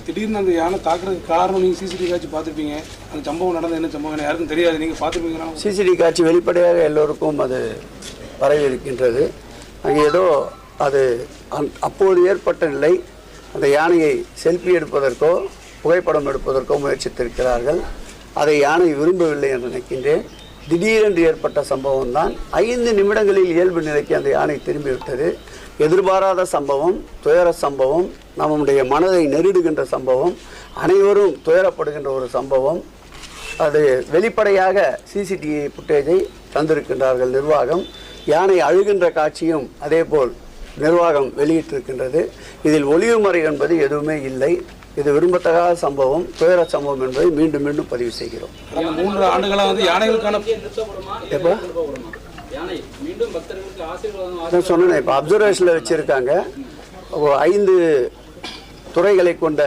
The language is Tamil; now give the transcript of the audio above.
திடீர்னு அந்த யானை தாக்குறதுக்கு காரணம் நீங்கள் சிசிடிவி காட்சி பார்த்துருப்பீங்க. அந்த சம்பவம் நடந்த என்ன சம்பவம் யாருக்கும் தெரியாது, நீங்கள் பார்த்துருப்பீங்களா? சிசிடிவி காட்சி வெளிப்படையாக எல்லோருக்கும் அது பரவி இருக்கின்றது. அங்கே ஏதோ அது அப்போது ஏற்பட்ட நிலை, அந்த யானையை செல்ஃபி எடுப்பதற்கோ புகைப்படம் எடுப்பதற்கோ முயற்சித்திருக்கிறார்கள். அதை யானை விரும்பவில்லை என்று நினைக்கின்றேன். திடீரென்று ஏற்பட்ட சம்பவம் தான் 5 நிமிடங்களில் இயல்பு நிலைக்கு அந்த யானை திரும்பிவிட்டது. எதிர்பாராத சம்பவம், துயர சம்பவம், நம்முடைய மனதை நெருடுகின்ற சம்பவம், அனைவரும் துயரப்படுகின்ற ஒரு சம்பவம். அது வெளிப்படையாக சிசிடிவி ஃபுட்டேஜை தந்திருக்கின்றார்கள் நிர்வாகம். யானை அழுகின்ற காட்சியும் அதேபோல் நிர்வாகம் வெளியிட்டிருக்கின்றது. இதில் ஒளிவு முறை என்பது எதுவுமே இல்லை. இது விரும்பத்தகாத சம்பவம், துயர சம்பவம் என்பதை மீண்டும் மீண்டும் பதிவு செய்கிறோம். 3 ஆண்டுகளாக வந்து யானைகளுக்கான சொன்னேன், இப்போ அப்சர்வேஷனில் வச்சுருக்காங்க. 5 துறைகளை கொண்ட